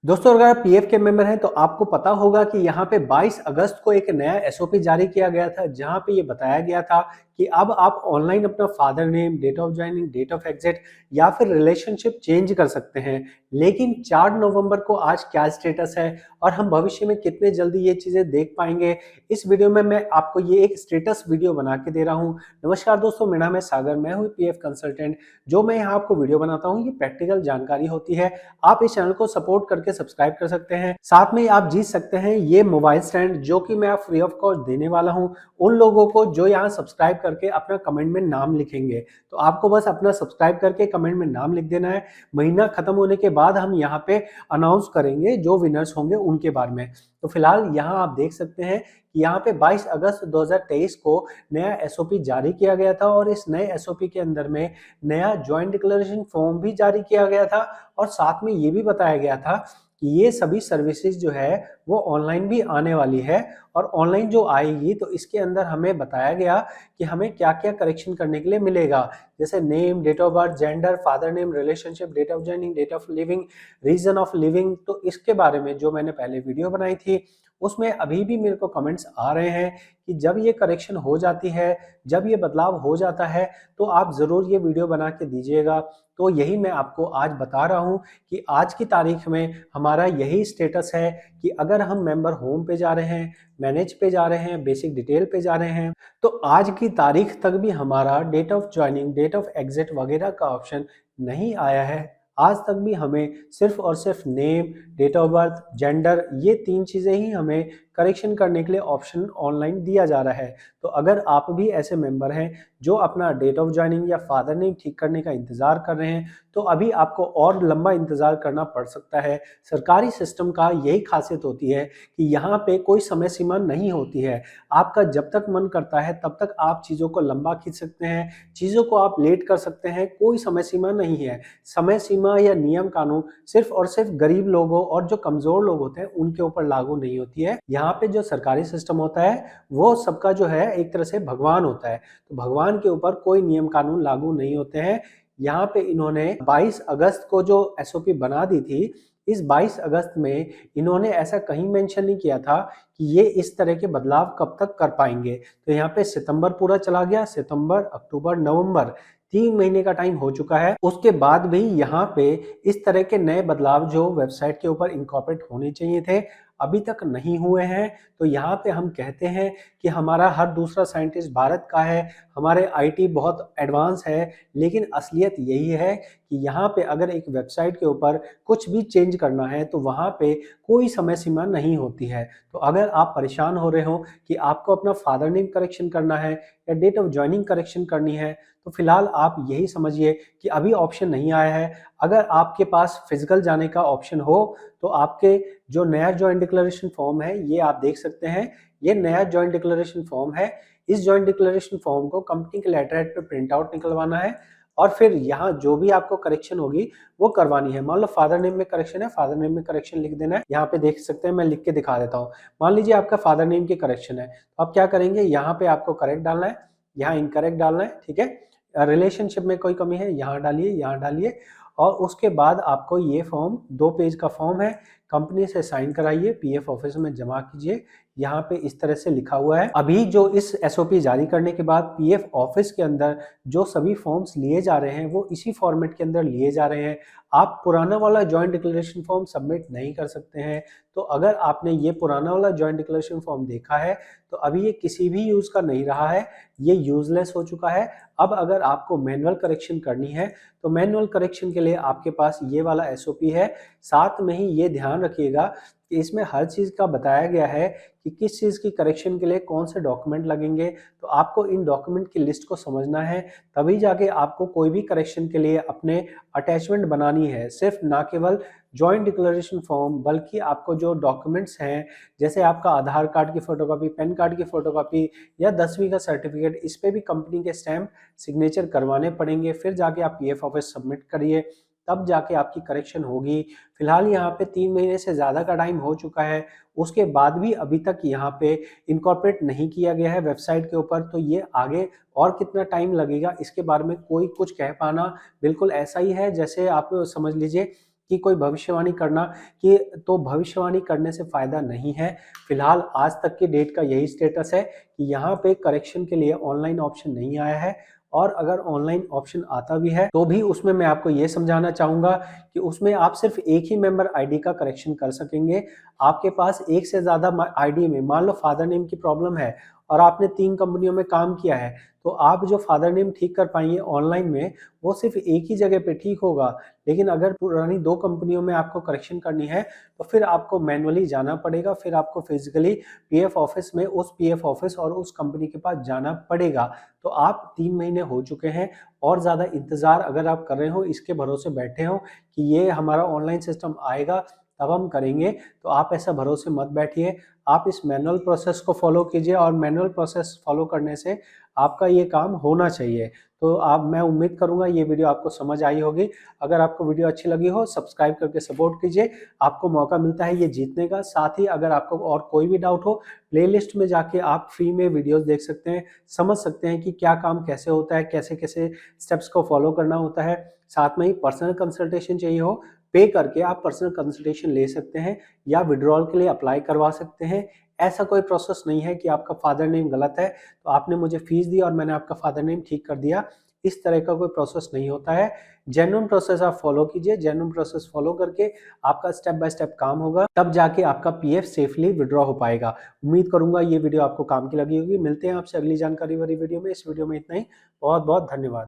दोस्तों, अगर आप पीएफ के मेंबर हैं तो आपको पता होगा कि यहाँ पे 22 अगस्त को एक नया एसओपी जारी किया गया था, जहाँ पे ये बताया गया था कि अब आप ऑनलाइन अपना father name, date of joining, date of exit या फिर रिलेशनशिप चेंज कर सकते हैं। लेकिन 4 नवंबर को आज क्या स्टेटस है और हम भविष्य में कितने जल्दी ये चीजें देख पाएंगे, इस वीडियो में मैं आपको ये एक स्टेटस वीडियो बना के दे रहा हूँ। नमस्कार दोस्तों, मेरा नाम है सागर, मैं हूँ पीएफ कंसल्टेंट। जो मैं यहाँ आपको वीडियो बनाता हूँ, ये प्रैक्टिकल जानकारी होती है। आप इस चैनल को सपोर्ट करके सब्सक्राइब कर सकते हैं। साथ में आप जीत सकते हैं ये मोबाइल स्टैंड, जो कि मैं आप फ्री ऑफ कॉस्ट देने वाला हूं उन लोगों को जो यहाँ सब्सक्राइब करके अपना कमेंट में नाम लिखेंगे। तो आपको बस अपना सब्सक्राइब करके कमेंट में नाम लिख देना है। महीना खत्म होने के बाद हम यहाँ पे अनाउंस करेंगे जो विनर्स होंगे उनके बारे में। तो फिलहाल यहाँ आप देख सकते हैं कि यहाँ पे 22 अगस्त 2023 को नया एसओपी जारी किया गया था और इस नए एसओपी के अंदर में नया ज्वाइंट डिक्लेरेशन फॉर्म भी जारी किया गया था और साथ में ये भी बताया गया था कि ये सभी सर्विसेज जो है वो ऑनलाइन भी आने वाली है। और ऑनलाइन जो आएगी तो इसके अंदर हमें बताया गया कि हमें क्या क्या करेक्शन करने के लिए मिलेगा, जैसे name, date of birth, gender, father name, relationship, date of joining, date of living, reason of living. तो इसके बारे में जो मैंने पहले वीडियो बनाई थी उसमें अभी भी मेरे को कमेंट्स आ रहे हैं कि जब ये करेक्शन हो जाती है, जब ये बदलाव हो जाता है तो आप ज़रूर ये वीडियो बना के दीजिएगा। तो यही मैं आपको आज बता रहा हूँ कि आज की तारीख में हमारा यही स्टेटस है कि अगर हम मेंबर होम पे जा रहे हैं, मैनेज पे जा रहे हैं, बेसिक डिटेल पे जा रहे हैं, तो आज की तारीख तक भी हमारा date of joining, date of exit वगैरह का ऑप्शन नहीं आया है। आज तक भी हमें सिर्फ और सिर्फ name, date of birth, gender, ये 3 चीज़ें ही हमें करेक्शन करने के लिए ऑप्शन ऑनलाइन दिया जा रहा है। तो अगर आप भी ऐसे मेंबर हैं जो अपना डेट ऑफ ज्वाइनिंग या फादर नेम ठीक करने का इंतज़ार कर रहे हैं, तो अभी आपको और लंबा इंतज़ार करना पड़ सकता है। सरकारी सिस्टम का यही खासियत होती है कि यहाँ पे कोई समय सीमा नहीं होती है। आपका जब तक मन करता है तब तक आप चीज़ों को लंबा खींच सकते हैं, चीज़ों को आप लेट कर सकते हैं, कोई समय सीमा नहीं है। समय सीमा या नियम कानून सिर्फ और सिर्फ गरीब लोगों और जो कमज़ोर लोग होते हैं उनके ऊपर लागू नहीं होती है। यहाँ पे जो सरकारी सिस्टम होता है वो सबका जो है एक तरह से भगवान होता है। तो भगवान के ऊपर कोई नियम कानून लागू नहीं होते हैं। यहाँ पे इन्होंने 22 अगस्त को जो एसओपी बना दी थी, इस 22 अगस्त में इन्होंने ऐसा कहीं मेंशन नहीं किया था कि ये इस तरह के बदलाव कब तक कर पाएंगे। तो यहाँ पे सितंबर पूरा चला गया, सितंबर, अक्टूबर, नवंबर, 3 महीने का टाइम हो चुका है। उसके बाद भी यहाँ पे इस तरह के नए बदलाव जो वेबसाइट के ऊपर इनकॉर्पोरेट होने चाहिए थे, अभी तक नहीं हुए हैं। तो यहाँ पे हम कहते हैं कि हमारा हर दूसरा साइंटिस्ट भारत का है, हमारे आईटी बहुत एडवांस है, लेकिन असलियत यही है कि यहाँ पे अगर एक वेबसाइट के ऊपर कुछ भी चेंज करना है तो वहाँ पे कोई समय सीमा नहीं होती है। तो अगर आप परेशान हो रहे हो कि आपको अपना फादर नेम करेक्शन करना है या डेट ऑफ ज्वाइनिंग करेक्शन करनी है, तो फिलहाल आप यही समझिए कि अभी ऑप्शन नहीं आया है। अगर आपके पास फिजिकल जाने का ऑप्शन हो तो आपके जो नया जॉइंट डिक्लेरेशन फॉर्म है ये आप देख सकते हैं। ये नया जॉइंट डिक्लेरेशन फॉर्म है। इस जॉइंट डिक्लेरेशन फॉर्म को कंपनी के लेटरहेड पे प्रिंट आउट निकलवाना है और फिर यहाँ जो भी आपको करेक्शन होगी वो करवानी है। मान लो फादर नेम में करेक्शन है, फादर नेम में करेक्शन लिख देना है। यहाँ पे देख सकते हैं, मैं लिख के दिखा देता हूँ। मान लीजिए आपका फादर नेम की करेक्शन है, तो आप क्या करेंगे, यहाँ पे आपको करेक्ट डालना है, यहाँ इनकरेक्ट डालना है, ठीक है। रिलेशनशिप में कोई कमी है यहाँ डालिए, यहाँ डालिए। और उसके बाद आपको ये फॉर्म 2 पेज का फॉर्म है, कंपनी से साइन कराइए, पीएफ ऑफिस में जमा कीजिए। यहाँ पे इस तरह से लिखा हुआ है। अभी जो इस एसओपी जारी करने के बाद पीएफ ऑफिस के अंदर जो सभी फॉर्म्स लिए जा रहे हैं वो इसी फॉर्मेट के अंदर लिए जा रहे हैं। आप पुराना वाला जॉइंट डिक्लेरेशन फॉर्म सबमिट नहीं कर सकते हैं। तो अगर आपने ये पुराना वाला जॉइंट डिक्लेरेशन फॉर्म देखा है तो अभी ये किसी भी यूज का नहीं रहा है, ये यूजलेस हो चुका है। अब अगर आपको मैनुअल करेक्शन करनी है तो मैनुअल करेक्शन के लिए आपके पास ये वाला एसओपी है। साथ में ही ये ध्यान रखिएगा कि इसमें हर चीज़ का बताया गया है कि किस चीज़ की करेक्शन के लिए कौन से डॉक्यूमेंट लगेंगे। तो आपको इन डॉक्यूमेंट की लिस्ट को समझना है, तभी जाके आपको कोई भी करेक्शन के लिए अपने अटैचमेंट बनानी है। सिर्फ ना केवल जॉइंट डिक्लेरेशन फॉर्म बल्कि आपको जो डॉक्यूमेंट्स हैं, जैसे आपका आधार कार्ड की फोटोकॉपी, पैन कार्ड की फोटोकॉपी या 10वीं का सर्टिफिकेट, इस पे भी कंपनी के स्टैम्प सिग्नेचर करवाने पड़ेंगे। फिर जाके आप पीएफ ऑफिस सबमिट करिए, तब जाके आपकी करेक्शन होगी। फिलहाल यहाँ पे 3 महीने से ज़्यादा का टाइम हो चुका है, उसके बाद भी अभी तक यहाँ पे इनकॉर्पोरेट नहीं किया गया है वेबसाइट के ऊपर। तो ये आगे और कितना टाइम लगेगा इसके बारे में कोई कुछ कह पाना बिल्कुल ऐसा ही है जैसे आप समझ लीजिए कि कोई भविष्यवाणी करना कि तो भविष्यवाणी करने से फ़ायदा नहीं है। फिलहाल आज तक की डेट का यही स्टेटस है कि यहाँ पे करेक्शन के लिए ऑनलाइन ऑप्शन नहीं आया है, और अगर ऑनलाइन ऑप्शन आता भी है तो भी उसमें मैं आपको ये समझाना चाहूँगा कि उसमें आप सिर्फ एक ही मेंबर आईडी का करेक्शन कर सकेंगे। आपके पास एक से ज़्यादा आईडी में मान लो फादर नेम की प्रॉब्लम है और आपने 3 कंपनियों में काम किया है, तो आप जो फादर नेम ठीक कर पाएंगे ऑनलाइन में वो सिर्फ एक ही जगह पे ठीक होगा। लेकिन अगर पुरानी 2 कंपनियों में आपको करेक्शन करनी है तो फिर आपको मैनुअली जाना पड़ेगा, फिर आपको फिजिकली पीएफ ऑफिस में उस पीएफ ऑफिस और उस कंपनी के पास जाना पड़ेगा। तो आप 3 महीने हो चुके हैं और ज़्यादा इंतज़ार अगर आप कर रहे हो, इसके भरोसे बैठे हो कि ये हमारा ऑनलाइन सिस्टम आएगा तब हम करेंगे, तो आप ऐसा भरोसे मत बैठिए। आप इस मैनुअल प्रोसेस को फॉलो कीजिए और मैनुअल प्रोसेस फॉलो करने से आपका ये काम होना चाहिए। तो आप मैं उम्मीद करूंगा ये वीडियो आपको समझ आई होगी। अगर आपको वीडियो अच्छी लगी हो सब्सक्राइब करके सपोर्ट कीजिए, आपको मौका मिलता है ये जीतने का। साथ ही अगर आपको और कोई भी डाउट हो, प्लेलिस्ट में जाके आप फ्री में वीडियोस देख सकते हैं, समझ सकते हैं कि क्या काम कैसे होता है, कैसे कैसे स्टेप्स को फॉलो करना होता है। साथ में ही पर्सनल कंसल्टेशन चाहिए हो, पे करके आप पर्सनल कंसल्टेशन ले सकते हैं या विड्रॉल के लिए अप्लाई करवा सकते हैं। ऐसा कोई प्रोसेस नहीं है कि आपका फादर नेम गलत है तो आपने मुझे फीस दी और मैंने आपका फादर नेम ठीक कर दिया, इस तरह का कोई प्रोसेस नहीं होता है। जेन्युइन प्रोसेस आप फॉलो कीजिए, जेन्युइन प्रोसेस फॉलो करके आपका स्टेप बाय स्टेप काम होगा, तब जाके आपका पीएफ सेफली विड्रॉ हो पाएगा। उम्मीद करूंगा ये वीडियो आपको काम की लगी होगी। मिलते हैं आपसे अगली जानकारी वाली वीडियो में। इस वीडियो में इतना ही। बहुत बहुत धन्यवाद।